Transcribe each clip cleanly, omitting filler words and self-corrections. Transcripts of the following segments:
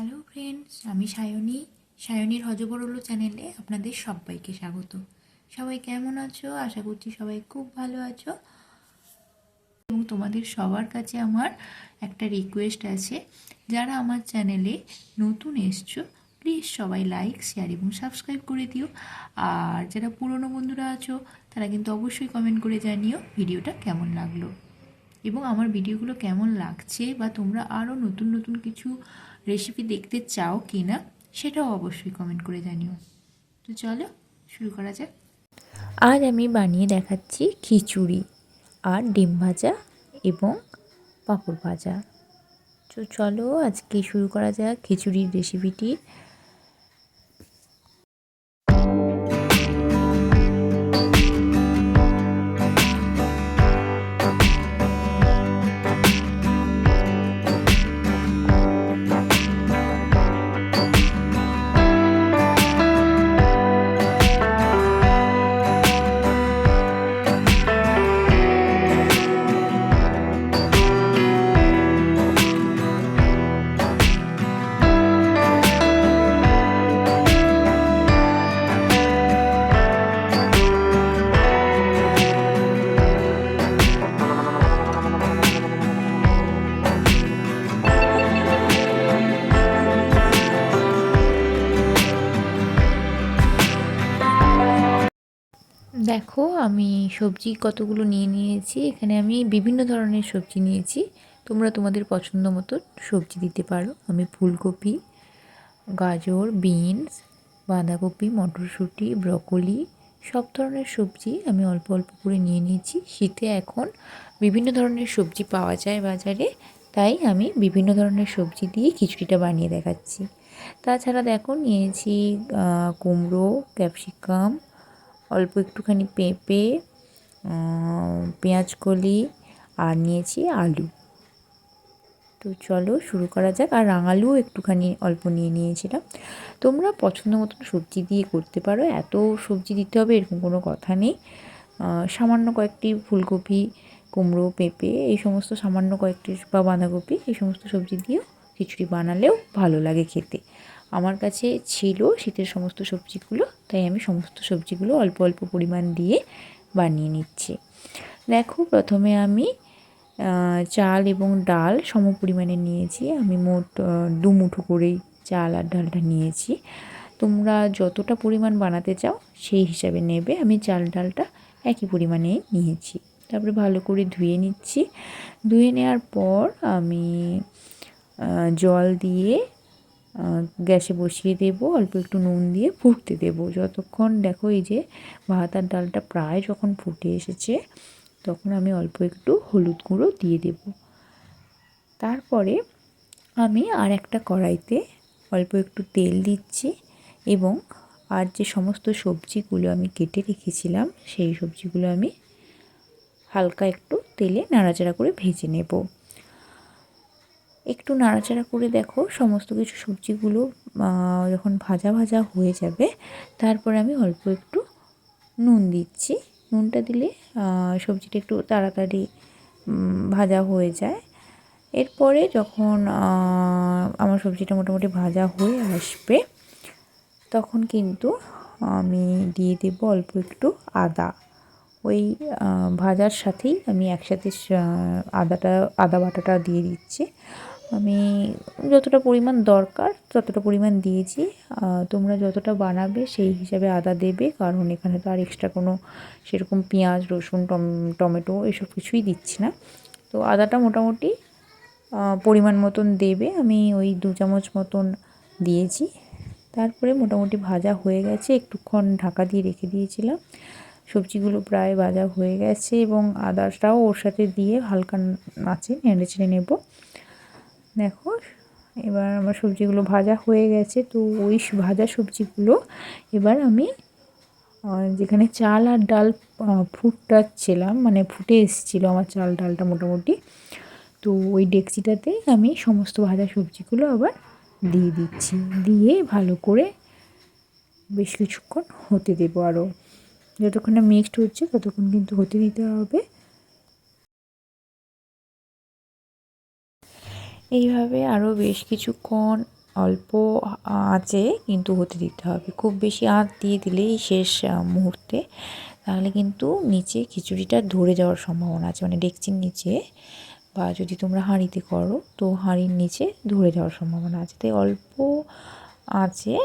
Hello friends, আমি সায়নীর হজবরল চ্যানেলে আপনাদের সবাইকে স্বাগত। সবাই কেমন আছো? আশা করছি সবাই খুব ভালো আছো। এবং তোমাদের সবার কাছে আমার একটা রিকোয়েস্ট আছে, যারা আমার চ্যানেলে নতুন এসছো প্লিজ সবাই লাইক, শেয়ার এবং সাবস্ক্রাইব করে দিও। আর যারা পুরনো বন্ধুরা আছো তারা কিন্তু অবশ্যই কমেন্ট করে জানিও ভিডিওটা কেমন লাগলো এবং আমার ভিডিওগুলো কেমন লাগছে, বা তোমরা আরও নতুন নতুন কিছু রেসিপি দেখতে চাও কি না সেটাও অবশ্যই কমেন্ট করে জানিও। তো চলো শুরু করা যাক। আজ আমি বানিয়ে দেখাচ্ছি খিচুড়ি আর ডিম ভাজা এবং পাঁপড় ভাজা। তো চলো আজকে শুরু করা যাক খিচুড়ির রেসিপিটি। দেখো আমি সবজি কতগুলো নিয়ে নিয়েছি। এখানে আমি বিভিন্ন ধরনের সবজি নিয়েছি, তোমরা তোমাদের পছন্দ মতো সবজি দিতে পারো। আমি ফুলকপি, গাজর, বিনস, বাঁধাকপি, মটরশুঁটি, ব্রকলি সব ধরনের সবজি আমি অল্প অল্প করে নিয়ে নিয়েছি। শীতে এখন বিভিন্ন ধরনের সবজি পাওয়া যায় বাজারে, তাই আমি বিভিন্ন ধরনের সবজি দিয়ে খিচুড়িটা বানিয়ে দেখাচ্ছি। তাছাড়া দেখো নিয়েছি কুমড়ো, ক্যাপসিকাম, অল্প একটুখানি পেঁপে, পেঁয়াজকলি আর নিয়েছি আলু। তো চলো শুরু করা যাক। আর রাঙালুও একটুখানি অল্প নিয়ে নিয়েছিলাম। তোমরা পছন্দ মতন সবজি দিয়ে করতে পারো, এত সবজি দিতে হবে এরকম কোনো কথা নেই। সামান্য কয়েকটি ফুলকপি, কুমড়ো, পেঁপে এই সমস্ত সামান্য কয়েকটি, বা বাঁধাকপি, এই সমস্ত সবজি দিয়েও খিচুড়ি বানালেও ভালো লাগে খেতে। আমার কাছে ছিল শীতের সমস্ত সবজিগুলো, তাই আমি সমস্ত সবজিগুলো অল্প অল্প পরিমাণ দিয়ে বানিয়ে নিচ্ছি। দেখো প্রথমে আমি চাল এবং ডাল সম পরিমাণে নিয়েছি। আমি মোট 2 মুঠো করেই চাল আর ডালটা নিয়েছি। তোমরা যতটা পরিমাণ বানাতে চাও সেই হিসাবে নেবে। আমি চাল ডালটা একই পরিমাণে নিয়েছি। তারপরে ভালো করে ধুয়ে নিচ্ছি। ধুয়ে নেওয়ার পর আমি জল দিয়ে গ্যাসে বসিয়ে দেবো, অল্প একটু নুন দিয়ে ফুটতে দেবো যতক্ষণ। দেখো এই যে ভাত আর ডালটা প্রায় যখন ফুটে এসেছে তখন আমি অল্প একটু হলুদ গুঁড়ো দিয়ে দেব। তারপরে আমি আর একটা কড়াইতে অল্প একটু তেল দিচ্ছি এবং আর যে সমস্ত সবজিগুলো আমি কেটে রেখেছিলাম সেই সবজিগুলো আমি হালকা একটু তেলে নাড়াচাড়া করে ভেজে নেব। একটু নাড়াচাড়া করে দেখো সমস্ত কিছু সবজিগুলো যখন ভাজা ভাজা হয়ে যাবে, তারপরে আমি অল্প একটু নুন দিচ্ছি। নুনটা দিলে সবজিটা একটু তাড়াতাড়ি ভাজা হয়ে যায়। এরপরে যখন আমার সবজিটা মোটামুটি ভাজা হয়ে আসবে তখন কিন্তু আমি দিয়ে দেব অল্প একটু আদা। ওই ভাজার সাথেই আমি একসাথে আদা বাটাটা দিয়ে দিচ্ছি। আমি যতটা পরিমাণ দরকার ততটা পরিমাণ দিয়েছি। তোমরা যতটা বানাবে সেই হিসাবে আদা দেবে, কারণ এখানে তো আর এক্সট্রা কোনো সেরকম পেঁয়াজ, রসুন, টমেটো এসব কিছুই দিচ্ছি না। তো আদাটা মোটামুটি পরিমাণ মতন দেবে। আমি ওই 2 চামচ মতন দিয়েছি। তারপরে মোটামুটি ভাজা হয়ে গেছে, একটুক্ষণ ঢাকা দিয়ে রেখে দিয়েছিলাম। সবজিগুলো প্রায় ভাজা হয়ে গেছে এবং আদাটাও ওর সাথে দিয়ে হালকা নাড়ে নেড়ে চেড়ে নেব। দেখো এবার আমার সবজিগুলো ভাজা হয়ে গেছে। তো ওই ভাজা সবজিগুলো এবার আমি যেখানে চাল আর ডাল ফুটাচ্ছিলাম, মানে ফুটে এসেছিলো আমার চাল ডালটা মোটামুটি, তো ওই ডেকচিটাতেই আমি সমস্ত ভাজা সবজিগুলো আবার দিয়ে দিচ্ছি। দিয়ে ভালো করে বেশ কিছুক্ষণ হতে দেবো। আরও যতক্ষণ না মিক্সড হচ্ছে ততক্ষণ কিন্তু হতে দিতে হবে। এইভাবে আরও বেশ কিছুক্ষণ অল্প আঁচে কিন্তু হতে দিতে হবে। খুব বেশি আঁচ দিয়ে দিলেই শেষ মুহূর্তে, তাহলে কিন্তু নিচে খিচুড়িটা ধরে যাওয়ার সম্ভাবনা আছে, মানে ডেকচির নিচে বা যদি তোমরা হাঁড়িতে করো তো হাঁড়ির নিচে ধরে যাওয়ার সম্ভাবনা আছে। তাই অল্প আঁচে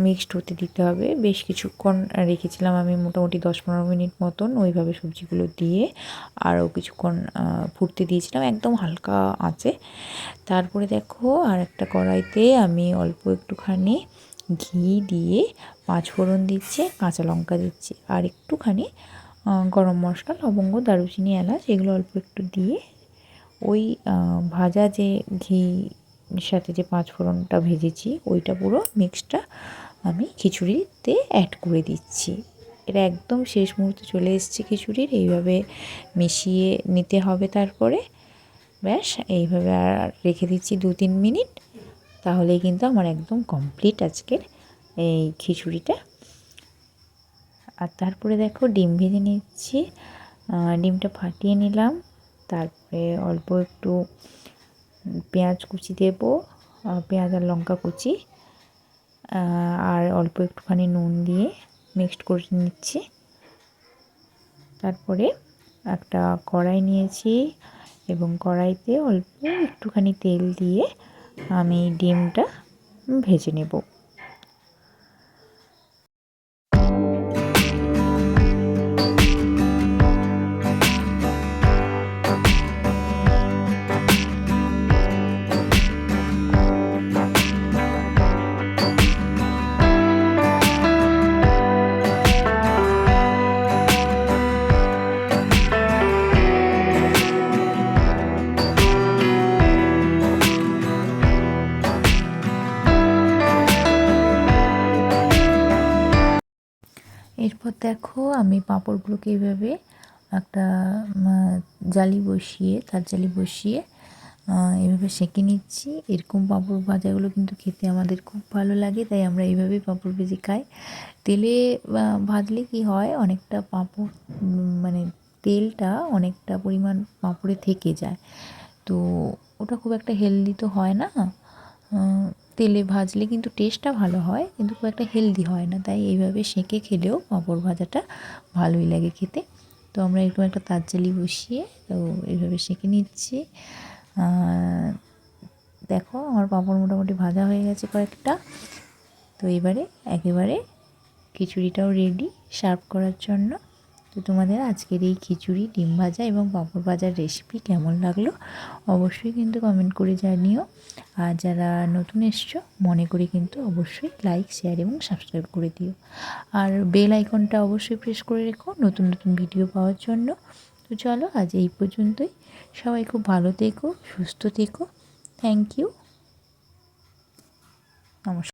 মিক্সড হতে দিতে হবে। বেশ কিছুক্ষণ রেখেছিলাম আমি, মোটামুটি 10-15 মিনিট মতন ওইভাবে সবজিগুলো দিয়ে আরও কিছুক্ষণ ফুটতে দিয়েছিলাম একদম হালকা আঁচে। তারপরে দেখো আর একটা কড়াইতে আমি অল্প একটুখানি ঘি দিয়ে পাঁচফোড়ন দিচ্ছি, কাঁচা লঙ্কা দিচ্ছি আর একটুখানি গরম মশলা, লবঙ্গ, দারুচিনি, এলাচ এগুলো অল্প একটু দিয়ে ওই ভাজা যে ঘির সাথে যে পাঁচফোড়নটা ভেজেছি ওইটা পুরো মিক্সটা আমি খিচুড়িতে অ্যাড করে দিচ্ছি। এটা একদম শেষ মুহূর্তে চলে এসেছে খিচুড়ির, এইভাবে মিশিয়ে নিতে হবে। তারপরে ব্যাস এইভাবে আর রেখে দিচ্ছি 2-3 মিনিট, তাহলেই কিন্তু আমার একদম কমপ্লিট আজকের এই খিচুড়িটা। আর তারপরে দেখো ডিম ভেজে নিচ্ছি, ডিমটা ফাটিয়ে নিলাম। তারপরে অল্প একটু পেঁয়াজ কুচি দেব, পেঁয়াজ আর লঙ্কা কুচি, আর অল্প একটুখানি নুন দিয়ে মিক্সড করে নিচ্ছি। তারপরে একটা কড়াই নিয়েছি এবং কড়াইতে অল্প একটুখানি তেল দিয়ে আমি ডিমটা ভেজে নেব। এরপর দেখো আমি পাঁপড়গুলোকে এইভাবে একটা জালি বসিয়ে, তার জালি বসিয়ে এইভাবে সেঁকে নিচ্ছি। এরকম পাঁপড় ভাজাগুলো কিন্তু খেতে আমাদের খুব ভালো লাগে, তাই আমরা এইভাবেই পাঁপড় ভেজে খাই। তেলে ভাজলে কি হয়, অনেকটা পাঁপড় মানে তেলটা অনেকটা পরিমাণ পাঁপড়ে থেকে যায়, তো ওটা খুব একটা হেলদি তো হয় না। তেলে ভাজলে কিন্তু টেস্টটা ভালো হয়, কিন্তু খুব একটা হেলদি হয় না, তাই এইভাবে সেঁকে খেলেও পাঁপড় ভাজাটা ভালোই লাগে খেতে। তো আমরা এরকম একটা তারজালি বসিয়ে তো এইভাবে সেঁকে নিচ্ছি। দেখো আমার পাঁপড় মোটামুটি ভাজা হয়ে গেছে কয়েকটা। তো এবারে একেবারে খিচুড়িটাও রেডি সার্ভ করার জন্য। তো তোমাদের আজকের এই খিচুড়ি, ডিম ভাজা এবং পাঁপড় ভাজার রেসিপি কেমন লাগলো অবশ্যই কিন্তু কমেন্ট করে জানিও। আর যারা নতুন এসছো মনে করে কিন্তু অবশ্যই লাইক, শেয়ার এবং সাবস্ক্রাইব করে দিও। আর বেল আইকনটা অবশ্যই প্রেস করে রেখো নতুন নতুন ভিডিও পাওয়ার জন্য। তো চলো আজ এই পর্যন্তই। সবাই খুব ভালো থেকো, সুস্থ থেকো। Thank you. নমস্কার।